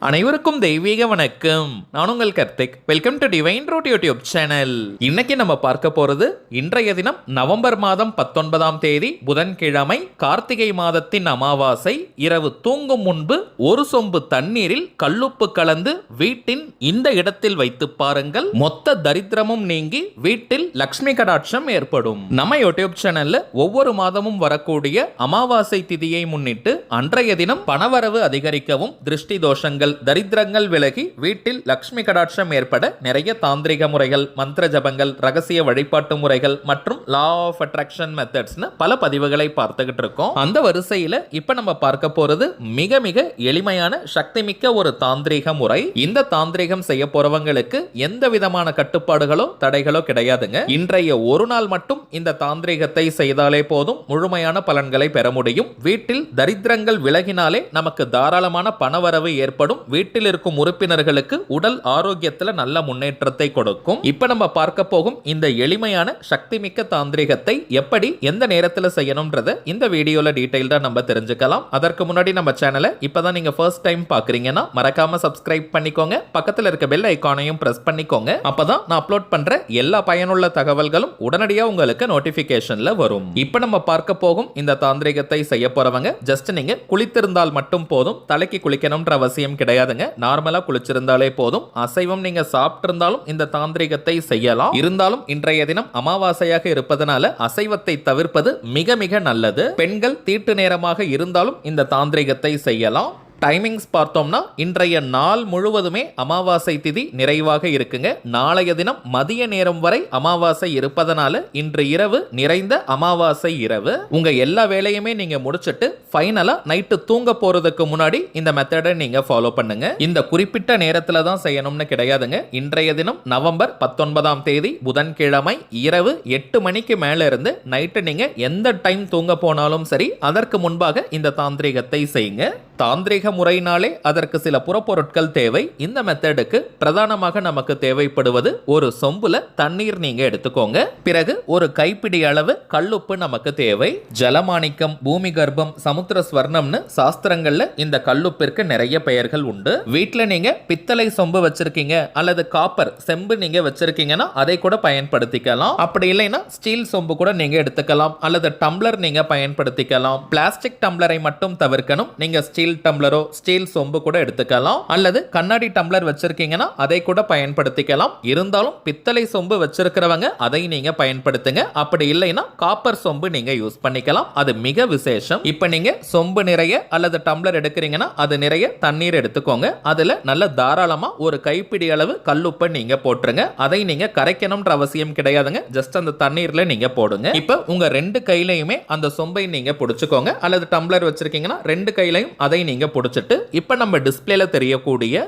அனைவருக்கும் தெய்வீக வணக்கம். நான் உங்கள் Karthik. Welcome to divine root YouTube channel. இன்னைக்கு நம்ம பார்க்க போறது இன்றைய தினம் நவம்பர் மாதம் 19ஆம் தேதி புதன்கிழமை, கார்த்திகை மாதத்தின் அமாவாசை. இரவு தூங்கும் முன்பு ஒரு சொம்பு தண்ணீரில் கல்லுப்பு கலந்து வீட்டின் இந்த இடத்தில் வைத்து பாருங்கள். மொத்த தரித்திரமும் நீங்கி வீட்டில் லக்ஷ்மி கடாட்சம் ஏற்படும். நம்ம யூடியூப் சேனல்ல ஒவ்வொரு மாதமும் வரக்கூடிய அமாவாசை திதியை முன்னிட்டு அன்றைய தினம் பணவரவு அதிகரிக்கவும், திருஷ்டி தோஷங்கள், தரித்திரங்கள் விலகி வீட்டில் லக்ஷ்மி கடாட்சம் ஏற்பட நிறைய தாந்திரிக முறைகள், மந்திர ஜபங்கள், ரகசிய வழிபாட்டு முறைகள் மற்றும் லா ஆஃப் அட்ராக்ஷன் மெத்தட்ஸ்னு பல பதிவுகளை பார்த்துக்கிட்டு இருக்கோம். அந்த வரிசையில இப்ப நம்ம பார்க்க போறது மிக மிக எளிமையான சக்தி மிக்க ஒரு தாந்திரிக முறை. இந்த தாந்திரிகம் செய்ய போறவங்களுக்கு எந்த விதமான கட்டுப்பாடுகளோ தடைகளோ கிடையாதுங்க. இன்றைய ஒரு நாள் மட்டும் இந்த தாந்திரிகத்தை செய்தாலே போதும், முழுமையான பலன்களை பெற முடியும். வீட்டில் தரித்திரங்கள் விலகினாலே நமக்கு தாராளமான பணவரவு ஏற்படும். வீட்டில் இருக்கும் உறுப்பினர்களுக்கு உடல் ஆரோக்கியத்தில் நல்ல முன்னேற்றத்தை கொடுக்கும். இப்ப நம்ம பார்க்க போகும் இந்த எளிமையான சக்தி மிக்க தாந்திரிகத்தை எப்படி எந்த நேரத்தில் செய்யணும்ன்றத இந்த வீடியோல டீடைல்டா நம்ம தெரிஞ்சுக்கலாம். அதற்கு முன்னாடி நம்ம சேனலை இப்பதான் நீங்க ஃபர்ஸ்ட் டைம் பாக்குறீங்கன்னா மறக்காம சப்ஸ்கிரைப் பண்ணிக்கோங்க. பக்கத்தில் இருக்க பெல் ஐகானையும் பிரஸ் பண்ணிக்கோங்க. அப்பதான் நான் அப்லோட் பண்ற எல்லா பயனுள்ள தகவல்களும் உடனடியாக உங்களுக்கு நோட்டிபிகேஷன்ல வரும். இப்ப நம்ம பார்க்க போகும் இந்த தாந்திரிகத்தை செய்ய போறவங்க ஜஸ்ட் நீங்க குளித்திருந்தால் மட்டும் போதும். தலைக்கு குளிக்கணும்ன்ற அவசியம் கிடையாதுங்க. நார்மலா குளிச்சிருந்தாலே போதும். அசைவம் நீங்க சாப்பிட்டு இருந்தாலும் இந்த தாந்திரிகத்தை செய்யலாம். இருந்தாலும் இன்றைய தினம் அமாவாசையாக இருப்பதனால அசைவத்தை தவிர்ப்பது மிக மிக நல்லது. பெண்கள் தீட்டு நேரமாக இருந்தாலும் இந்த தாந்திரிகத்தை செய்யலாம். டைமிங்ஸ் பார்த்தோம்னா இன்றைய நாள் முழுவதுமே அமாவாசை திதி நிறைவாக இருக்குங்க. நாளைய தினம் மதிய நேரம் வரை அமாவாசை இருப்பதனால இன்று இரவு நிறைந்த அமாவாசை இரவு. உங்க எல்லா வேலையுமே நீங்க முடிச்சிட்டு ஃபைனலா நைட்டு தூங்க போறதுக்கு முன்னாடி இந்த மெத்தடை நீங்க ஃபாலோ பண்ணுங்க. இந்த குறிப்பிட்ட நேரத்துல தான் செய்யணும்னு கிடையாதுங்க. இன்றைய தினம் நவம்பர் 19ஆம் தேதி புதன்கிழமை இரவு 8 மணிக்கு மேல இருந்து நைட்டு நீங்க எந்த டைம் தூங்க போனாலும் சரி, அதற்கு முன்பாக இந்த தாந்திரிகத்தை செய்யுங்க. தாந்திரிக முறையினாலே அதற்கு சில புறப்பொருட்கள் தேவை. இந்த மெத்தடுக்கு பிரதானமாக நமக்கு தேவைப்படுவது ஒரு சொம்புல தண்ணீர் நீங்க எடுத்துக்கோங்க. பிறகு ஒரு கைப்பிடி அளவு கல்லுப்பு நமக்கு தேவை. ஜலமாணிக்கம், பூமி கர்ப்பம், சமுத்திர ஸ்வர்ணம்னு சாஸ்திரங்கள்ல இந்த கல்லுப்பிற்கு நிறைய பெயர்கள் உண்டு. வீட்டுல நீங்க பித்தளை சொம்பு வச்சிருக்கீங்க அல்லது காப்பர் செம்பு நீங்க வச்சிருக்கீங்கன்னா அதை கூட பயன்படுத்திக்கலாம். அப்படி இல்லைன்னா ஸ்டீல் சொம்பு கூட நீங்க எடுத்துக்கலாம் அல்லது டம்ளர் நீங்க பயன்படுத்திக்கலாம். பிளாஸ்டிக் டம்ளரை மட்டும் தவிர்க்கணும். நீங்க ஸ்டீல் டம்ளரோ ஸ்டீல் சொம்பு கூட எடுத்துக்கலாம் அல்லது கண்ணாடி டம்ளர் வச்சிருக்கீங்கன்னா அதை கூட பயன்படுத்திக்கலாம். இருந்தாலும் பித்தளை சொம்பு வச்சிருக்கிறவங்க அதை நீங்க பயன்படுத்துங்க. அப்படி இல்லைன்னா காப்பர் சொம்பு நீங்க யூஸ் பண்ணிக்கலாம். அது மிக விசேஷம். இப்ப நீங்க சொம்பு நிறைய அல்லது டம்ளர் எடுக்கிறீங்கன்னா அது நிறைய தண்ணீர் எடுத்துக்கோங்க. அதுல நல்ல தாராளமா ஒரு கைப்பிடி அளவு கல்லுப்பை நீங்க போட்டுருங்க. அதை நீங்க கரைக்கணும்ன்ற அவசியம் கிடையாதுங்க. ஜஸ்ட் அந்த தண்ணீர்ல நீங்க போடுங்க. இப்ப உங்க ரெண்டு கையிலையுமே அந்த சொம்பை நீங்க பிடிச்சுக்கோங்க. அல்லது டம்ளர் வச்சிருக்கீங்கன்னா ரெண்டு கையிலையும் அதை நீங்க பிடிச்சிட்டு இப்ப நம்ம டிஸ்பிளேல தெரியக்கூடிய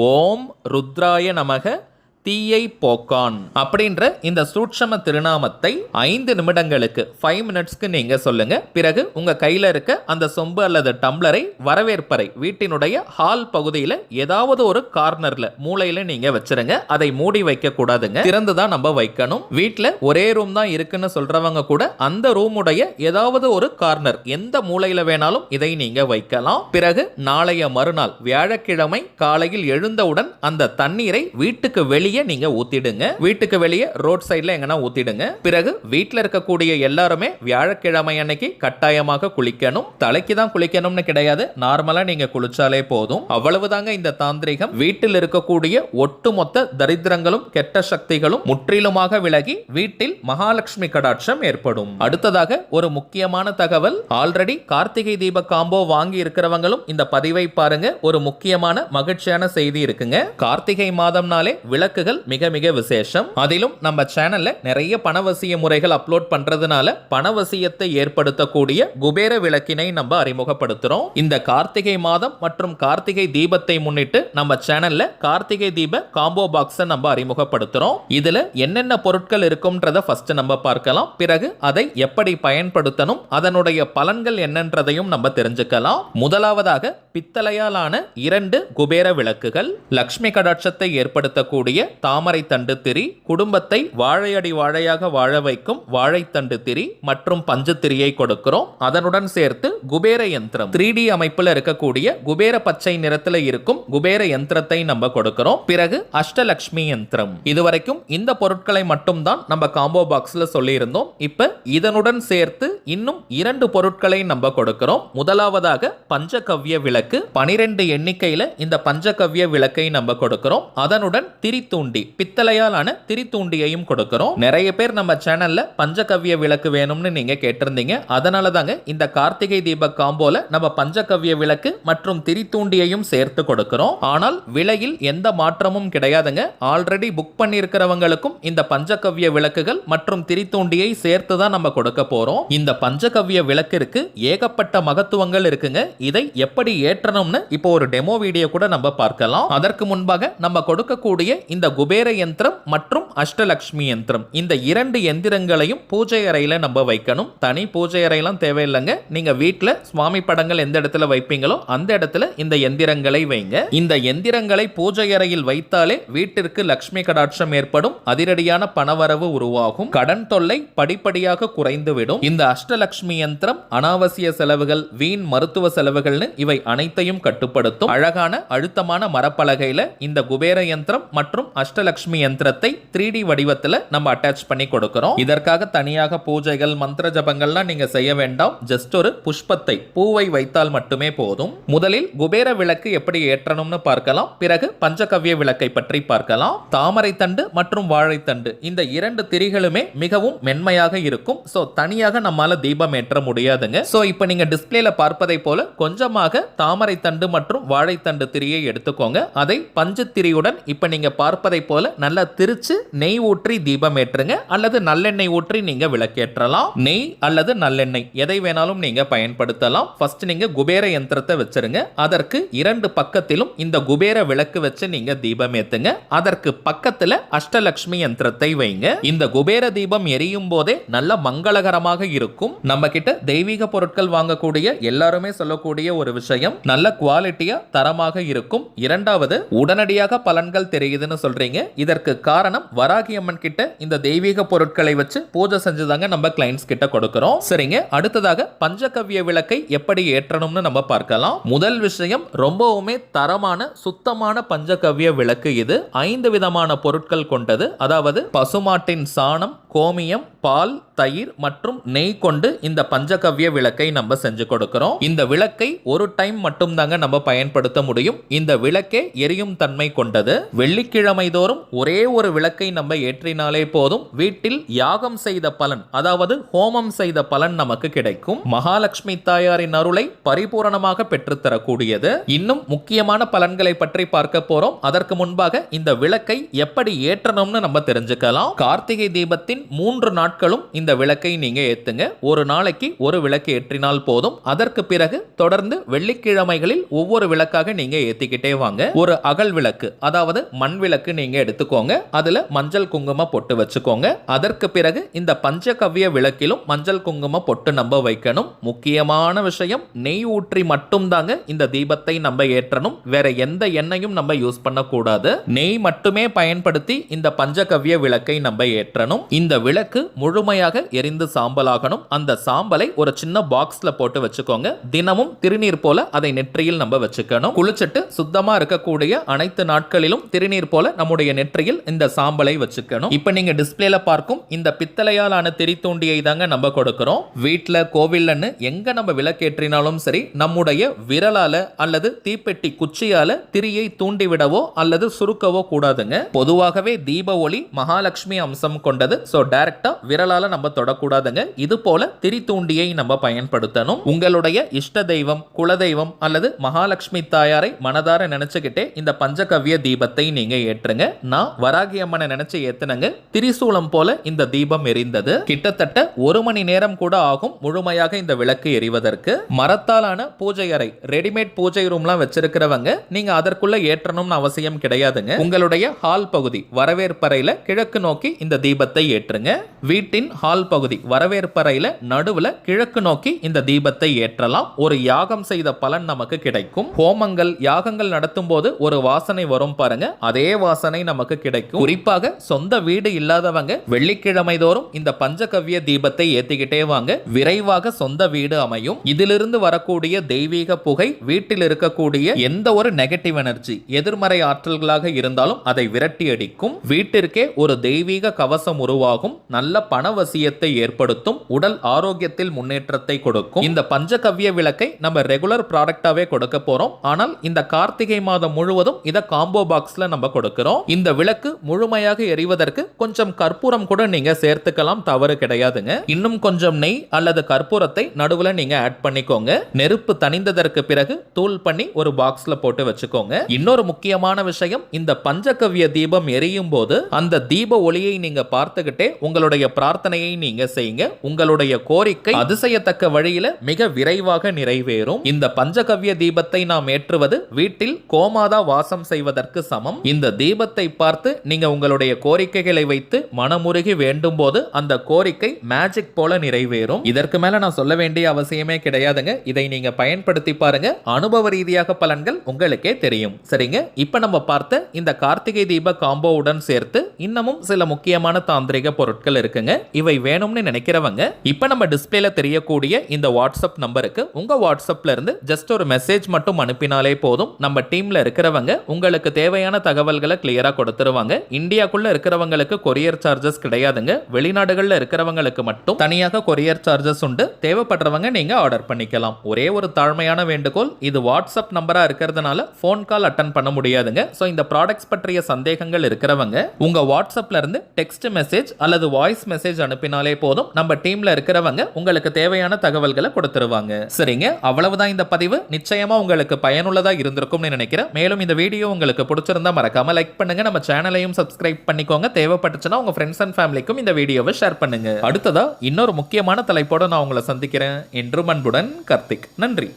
ஓம் ருத்ராய நமக தீயை போக்கான் அப்படின்ற இந்த சூட்சம திருநாமத்தை 5 நிமிடங்களுக்கு 5 மினிட்ஸ்க்கு நீங்க சொல்லுங்க. பிறகு உங்க கையில இருக்க அந்த சொம்பு அல்லது டம்ளரை வரவேற்பறை வீட்டினுடைய ஹால் பகுதியில ஏதாவது ஒரு கார்னர்ல மூலையில நீங்க வச்சிருங்க. அதை மூடி வைக்க கூடாதுங்க, திறந்துதான் நம்ம வைக்கணும். வீட்டுல ஒரே ரூம் தான் இருக்குன்னு சொல்றவங்க கூட அந்த ரூமுடைய ஏதாவது ஒரு கார்னர் எந்த மூலையில வேணாலும் இதை நீங்க வைக்கலாம். பிறகு நாளைய மறுநாள் வியாழக்கிழமை காலையில் எழுந்தவுடன் அந்த தண்ணீரை வீட்டுக்கு வெளியே நீங்க ஊத்திடுங்க. வீட்டுக்கு வெளியே ரோட் சைடுல எங்கனா ஊத்திடுங்க. பிறகு வீட்ல இருக்கக்கூடிய எல்லாருமே வியாழக்கிழமை அன்னைக்கு கட்டாயமாக குளிக்கணும். தலைக்கு தான் குளிக்கணும்னு கிடையாது, நார்மலா நீங்க குளிச்சாலே போதும். அவ்வளவுதாங்க இந்த தாந்திரிகம். வீட்டில் இருக்கக்கூடிய ஒட்டுமொத்த தரித்திரங்களும் கெட்ட சக்திகளும் முற்றிலுமாக விலகி வீட்டில் மகாலட்சுமி கடாட்சம் ஏற்படும். அடுத்ததாக ஒரு முக்கியமான தகவல். ஆல்ரெடி கார்த்திகை தீப காம்போ வாங்கி இருக்கிறவங்களும் இந்த பதிவை பாருங்க. ஒரு முக்கியமான மகிழ்ச்சியான செய்தி இருக்குங்க. கார்த்திகை மாதம்னாலே விளக்கு மிக மிக விசேஷம். அதிலும் நம்ம சேனல்ல நிறைய பணவசிய முறைகள் அப்லோட் பண்றதுனால பணவசியத்தை ஏற்படுத்தக்கூடிய குபேர விளக்கினை நம்ம அறிமுகப்படுத்துறோம். இந்த கார்த்திகை மாதம் மற்றும் கார்த்திகை தீபத்தை முன்னிட்டு நம்ம சேனல்ல கார்த்திகை தீப காம்போ பாக்ஸ் நம்ம அறிமுகப்படுத்துறோம். இதுல என்னென்ன பொருட்கள் இருக்கும்ன்றத ஃபர்ஸ்ட் நம்ம பார்க்கலாம். பிறகு அதை எப்படி பயன்படுத்தணும், அதனுடைய பலன்கள் என்னன்றதையும் நம்ம தெரிஞ்சுக்கலாம். முதலாவதாக பித்தளையாலான 2 குபேர விளக்குகள் லக்ஷ்மி கடாட்சத்தை ஏற்படுத்தக்கூடிய தாமரை தண்டு திரி, குடும்பத்தை வாழையடி வாழையாக வாழ வைக்கும் வாழைத்தண்டு திரி மற்றும் பஞ்சு திரியை கொடுக்கிறோம். அதனுடன் சேர்த்து குபேர யந்திரம் 3D அமைப்புல இருக்கக்கூடிய குபேர பச்சை நிறத்துல இருக்கும் குபேர யந்திரத்தை நம்ம கொடுக்கிறோம். பிறகு அஷ்டலக்ஷ்மி யந்திரம். இதுவரைக்கும் இந்த பொருட்களை மட்டும் தான் நம்ம காம்போ பாக்ஸ்ல சொல்லி இருந்தோம். இப்ப இதனுடன் சேர்த்து இன்னும் 2 பொருட்களை நம்ம கொடுக்கிறோம். முதலாவதாக பஞ்சகவ்ய விளக்கு 12 எண்ணிக்கையில இந்த பஞ்சகவ்ய விளக்கை நம்ம கொடுக்கிறோம். அதனுடன் திரித்தூண்டி பித்தளையால் ஆன திரித்தூண்டியையும் கொடுக்கிறோம். நிறைய பேர் நம்ம சேனல்ல பஞ்சகவ்ய விளக்கு வேணும்னு நீங்க கேட்டிருந்தீங்க. அதனால தாங்க இந்த கார்த்திகை தீப காம்போல நம்ம பஞ்சகவ்ய விளக்கு மற்றும் திரித்தூண்டியையும் சேர்த்து கொடுக்கிறோம். ஆனால் விலையில் எந்த மாற்றமும் கிடையாதுங்க. ஆல்ரெடி புக் பண்ணி இருக்கிறவங்களுக்கும் இந்த பஞ்சகவ்ய விளக்குகள் மற்றும் திரித்தூண்டியை சேர்த்து தான் நம்ம கொடுக்க போறோம். இந்த பஞ்சகவ்ய விளக்கிற்கு ஏகப்பட்ட மகத்துவங்கள் இருக்குங்க. இதை எப்படி ஏற்றணும்னு இப்போ ஒரு டெமோ வீடியோ கூட நம்ம பார்க்கலாம். அதற்கு முன்பாக நம்ம கொடுக்கக்கூடிய இந்த குபேர யந்திரம் மற்றும் அஷ்டலக்ஷ்மி யந்திரம் இந்த 2 எந்திரங்களையும் பூஜை அறையில நம்ம வைக்கணும். தனி பூஜை அறையெல்லாம் தேவையில்லைங்க. நீங்க வீட்டில் சுவாமி படங்கள் எந்த இடத்துல வைப்பீங்களோ அந்த இடத்துல இந்த எந்திரங்களை வைங்க. இந்த எந்திரங்களை பூஜை அறையில் வைத்தாலே வீட்டிற்கு லட்சுமி கடாட்சம் ஏற்படும். அதிரடியான பணவரவு உருவாகும். கடன் தொல்லை படிப்படியாக குறைந்துவிடும். இந்த அஷ்டலக்ஷ்மி யந்திரம் அனாவசிய செலவுகள், வீண் மருத்துவ செலவுகள்னு இவை அனைத்தையும் கட்டுப்படுத்தும். அழகான அழுத்தமான மரப்பலகையில இந்த குபேர யந்திரம் மற்றும் அஷ்டலக்ஷ்மி யந்திரத்தை 3D வடிவத்தில் நம்ம அட்டாச் பண்ணி கொடுக்கிறோம். இதற்காக தனியாக பூஜைகள் மந்திர ஜபங்கள்லாம் நீங்க செய்ய வேண்டாம். ஜஸ்ட் ஒரு புஷ்பத்தை பூவை வைத்தால் மட்டுமே போதும். முதலில் குபேர விளக்கு எப்படி ஏற்றணும்னு பார்க்கலாம். பிறகு பஞ்சகவ்ய விளக்கை பற்றி பார்க்கலாம். தாமரை தண்டு மற்றும் வாழைத்தண்டு இந்த 2 திரிகளுமே மிகவும் மென்மையாக இருக்கும். சோ தனியாக நம்மால தீபம் ஏற்ற முடியாதுங்க. சோ இப்போ நீங்க டிஸ்பிளேல பார்ப்பதை போல கொஞ்சமாக தாமரை தண்டு மற்றும் வாழைத்தண்டு திரியை எடுத்துக்கோங்க. அதை பஞ்சு திரியுடன் இப்ப நீங்க பார்ப்பதை போல நல்லா திரிச்சு நெய் ஊற்றி தீபம் ஏற்றுங்க. அல்லது நல்லெண்ணெய் ஊற்றி நீங்க விளக்கேற்றலாம். நெய் அல்லது நல்லெண்ணெய் எதை வேணாலும் நீங்க பயன்படுத்தலாம். ஃபர்ஸ்ட் நீங்க குபேர யந்திரத்தை வச்சிருங்க. அதற்கு 2 பக்கத்திலும் இந்த குபேர விளக்கு வச்சு நீங்க தீபம் ஏத்துங்க. அதற்கு பக்கத்துல அஷ்டலக்ஷ்மி யந்திரத்தை வைங்க. இந்த குபேர தீபம் எரியும் போதே நல்ல மங்களகரமாக இருக்கும். நம்ம கிட்ட தெய்வீக பொருட்கள் வாங்கக்கூடிய எல்லாருமே சொல்லக்கூடிய ஒரு விஷயம், நல்ல குவாலிட்டியா தரமாக இருக்கும். இரண்டாவது, உடனடியாக பலன்கள் தெரியுதுன்னு சொல்றீங்க. இதற்கு காரணம் வராகி அம்மன் கிட்ட இந்த தெய்வீக பொருட்களை வச்சு பூஜை செஞ்சுதாங்க நம்ம கிளைண்ட்ஸ் கிட்ட கொடுக்கிறோம். சரிங்க, அடுத்ததாக பஞ்சகவ்ய விளக்கை எப்படி ஏற்றணும்னு நம்ம பார்க்கலாம். முதல் விஷயம், ரொம்பவுமே தரமான சுத்தமான பஞ்சகவ்ய விளக்கு இது. 5 விதமான பொருட்கள் கொண்டது. அதாவது பசுமாட்டின் சாணம், கோமியம், பால், தயிர் மற்றும் நெய் கொண்டு இந்த பஞ்சகவ்ய விளக்கை நம்ம செஞ்சு கொடுக்கிறோம். இந்த விளக்கை ஒரு டைம் மட்டும் தாங்க நம்ம பயன்படுத்த முடியும். இந்த விளக்கே எரியும் தன்மை கொண்டது. வெள்ளிக்கிழமை தோறும் ஒரே ஒரு விளக்கை நம்ம ஏற்றினாலே போதும். வீட்டில் யாகம் செய்த பலன், அதாவது ஹோமம் செய்த பலன் நமக்கு கிடைக்கும். மகாலட்சுமி தாயாரின் அருளை பரிபூரணமாக பெற்றுத்தரக்கூடியது. இன்னும் முக்கியமான பலன்களை பற்றி பார்க்க போறோம். அதற்கு முன்பாக இந்த விளக்கை எப்படி ஏற்றணும்னு நம்ம தெரிஞ்சுக்கலாம். கார்த்திகை தீபத்தின் 3 நாட்களும் இந்த விளக்கை நீங்க ஏத்துங்க. ஒரு நாளைக்கு ஒரு விளக்கு ஏற்றினால் போதும். அதற்கு பிறகு தொடர்ந்து வெள்ளிக்கிழமைகளில் ஒவ்வொரு விளக்காக நீங்க ஏத்திக்கிட்டே வாங்க. ஒரு அகல் விளக்கு, அதாவது மண் விளக்கு நீங்க எடுத்துக்கோங்க. அதுல மஞ்சள் குங்கும பொட்டு வச்சுக்கோங்க. அதற்கு பிறகு இந்த பஞ்சகவ்ய விளக்கிலும் மஞ்சள் குங்கும பொட்டு நம்ம வைக்கணும். முக்கியமான விஷயம், நெய் ஊற்றி மட்டும் தாங்க இந்த தீபத்தை நம்ம ஏற்றணும். வேற எந்த எண்ணெயும் நம்ம யூஸ் பண்ண கூடாது. நெய் மட்டுமே பயன்படுத்தி இந்த பஞ்சகவ்ய விளக்கை நம்ம ஏற்றணும். இந்த விளக்கு முழுமையாக எரிந்து சாம்பலாகணும். அந்த சாம்பலை ஒரு சின்ன பாக்ஸ்ல போட்டு வச்சுக்கோங்க. தினமும் திருநீர் போல அதை நெற்றியில் நம்ம வச்சுக்கணும். குளிச்சிட்டு சுத்தமா இருக்கக்கூடிய அனைத்து நாட்களிலும் திருநீர் போல நம்முடைய நெற்றியில் இந்த சாம்பலை வச்சுக்கணும். இப்ப நீங்க டிஸ்பிளேல பார்க்கும் இந்த பித்தளையால் ஆன திரித்தூண்டியை தாங்க நம்ம கொடுக்கிறோம். வீட்டுல, கோவில்னு எங்க நம்ம விளக்கேற்றினாலும் சரி, நம்முடைய விரலால அல்லது தீப்பெட்டி குச்சியால திரியை தூண்டி விடவோ அல்லது சுருக்கவோ கூடாதுங்க. பொதுவாகவே தீப ஒளி மகாலட்சுமி அம்சம் கொண்டது. சோ டைரக்டா விரலால நம்ம தொடக்கூடாதுங்க. இது போல திரித்தூண்டியை நம்ம பயன்படுத்தணும். உங்களுடைய இஷ்ட தெய்வம், குலதெய்வம் அல்லது மகாலட்சுமி தாயாரை மனதார நினைச்சுக்கிட்டே இந்த பஞ்சகவ்ய தீபத்தை நீங்க ஏற்றுங்க. நான் வராகி அம்மனை நினைச்சு ஏத்துனங்க. திரிசூலம் போல இந்த தீபம் எரிந்தது. கிட்டத்தட்ட 1 மணி நேரம் கூட ஆகும் முழுமையாக இந்த விளக்கு எரிவதற்கு. மரத்தாலான பூஜை அறை, ரெடிமேட் பூஜை ரூம்லாம் வச்சிருக்கிறவங்க நீங்க அதற்குள்ள ஏற்றணும்னு அவசியம் கிடையாதுங்க. உங்களுடைய ஹால் பகுதி வரவேற்பறையில கிழக்கு நோக்கி இந்த தீபத்தை ஏற்றுங்க. வீட்டின் ஹால் பகுதி வரவேற்பறையில நடுவுல கிழக்கு நோக்கி இந்த தீபத்தை ஏற்றலாம். ஒரு யாகம் செய்த பலன் நமக்கு கிடைக்கும். ஹோமங்கள், யாகங்கள் நடத்தும் போது ஒரு வாசனை வரும் பாருங்க. அதே வாசனை வாசனை நமக்கு கிடைக்கும். குறிப்பாக சொந்த வீடு இல்லாதவங்க வெள்ளிக்கிழமை தோறும் இந்த பஞ்சகவ்ய தீபத்தை ஏத்திக்கிட்டே வாங்க, விரைவாக சொந்த வீடு அமையும். இதிலிருந்து வரக்கூடிய தெய்வீக புகை வீட்டில் இருக்கக்கூடிய எந்த ஒரு நெகட்டிவ் எனர்ஜி, எதிர்மறை ஆற்றல்களாக இருந்தாலும் அதை விரட்டி அடிக்கும். வீட்டிற்கே ஒரு தெய்வீக கவசம் உருவாகும். நல்ல பணவசியத்தை ஏற்படுத்தும். உடல் ஆரோக்கியத்தில் முன்னேற்றத்தை கொடுக்கும். இந்த பஞ்சகவ்ய விளக்கை நம்ம ரெகுலர் ப்ராடக்டாவே கொடுக்க போறோம். ஆனால் இந்த கார்த்திகை மாதம் முழுவதும் இத காம்போ பாக்ஸ்ல நம்ம கொடுக்கிறோம். இந்த விளக்கு முழுமையாக எரிவதற்கு கொஞ்சம் கற்பூரம் கூட நீங்க சேர்த்துக்கலாம், தவறு கிடையாதுங்க. இன்னும் கொஞ்சம் நெய் அல்லது கற்பூரத்தை நடுவுல நீங்க ஆட் பண்ணிக்கோங்க. நெருப்பு தணிந்ததற்கு பிறகு தூள் பண்ணி ஒரு பாக்ஸ்ல போட்டு வச்சுக்கோங்க. இன்னொரு முக்கியமான விஷயம், இந்த பஞ்சகவ்ய தீபம் எரியும் போது அந்த தீப ஒளியை நீங்க பார்த்துக்கிட்டே உங்களுடைய பிரார்த்தனையை நீங்க செய்யுங்க. உங்களுடைய கோரிக்கை அதிசயத்தக்க வழியில மிக விரைவாக நிறைவேறும். இந்த பஞ்சகவ்ய தீபத்தை நாம் ஏற்றுவது வீட்டில் கோமாதா வாசம் செய்வதற்கு சமம். இந்த தீபத்தை பார்த்து நீங்க உங்களுடைய கோரிக்கைகளை வைத்து மனமுருகி வேண்டும் போது அந்த கோரிக்கை மேஜிக் போல நிறைவேறும். இதற்கு மேல நான் சொல்ல வேண்டிய அவசியமே கிடையாதுங்க. இதை நீங்க பயன்படுத்தி பாருங்க, அனுபவ ரீதியாக பலன்கள் உங்களுக்கே தெரியும். சரிங்க, இப்ப நம்ம பார்த்த இந்த கார்த்திகை தீப காம்போவுடன் சேர்த்து இன்னமும் சில முக்கியமான தாந்திரிக பொருட்கள் இருக்குங்க. இவை வேணும்னு நினைக்கிறவங்க இப்ப நம்ம டிஸ்பிளேல தெரியக்கூடிய இந்த வாட்ஸ்அப் நம்பருக்கு உங்க வாட்ஸ்அப்ல இருந்து ஜஸ்ட் ஒரு மெசேஜ் மட்டும் அனுப்பினாலே போதும். நம்ம டீம்ல இருக்கிறவங்க உங்களுக்கு தேவையான தகவல்களை கிளியரா கொடுத்துருவாங்க. இந்தியாக்குள்ள இருக்கிறவங்களுக்கு கொரியர் சார்ஜஸ் கிடையாதுங்க. வெளிநாடுகள்ல இருக்கிறவங்களுக்கு மட்டும் தனியாக கொரியர் சார்ஜஸ் உண்டு. தேவைப்படுறவங்க நீங்க ஆர்டர் பண்ணிக்கலாம். ஒரே ஒரு தாழ்மையான வேண்டுகோள், இது வாட்ஸ்அப் நம்பரா இருக்கிறதுனால போன் கால் அட்டன் பண்ண முடியாதுங்க. சோ இந்த ப்ராடக்ட்ஸ் பற்றிய சந்தேகங்கள் இருக்கிறவங்க உங்க வாட்ஸ்அப்ல இருந்து டெக்ஸ்ட் மெசேஜ் அல்லது வாய்ஸ் மெசேஜ் அனுப்பினாலே போதும். நம்ம டீம்ல இருக்கிறவங்க உங்களுக்கு தேவையான தகவல்களை கொடுத்துருவாங்க. சரிங்க, அவ்வளவுதான் இந்த பதிவு. நிச்சயமா உங்களுக்கு பயனுள்ளதா இருந்திருக்கும்னு நினைக்கிறேன். மேலும் இந்த வீடியோ உங்களுக்கு பிடிச்சிருந்தா மறக்காம லைக் பண்ணுங்க. நம்ம சேனலையும் சப்ஸ்கிரைப் பண்ணிக்கோங்க. தேவைப்பட்டுச்சுன்னா உங்க ஃப்ரெண்ட்ஸ் அண்ட் ஃபேமிலிக்கும் இந்த வீடியோவை ஷேர் பண்ணுங்க. அடுத்ததா இன்னொரு முக்கியமான தலைப்போட நான் உங்களை சந்திக்கிறேன். என்றும் அன்புடன் கார்த்திக். நன்றி.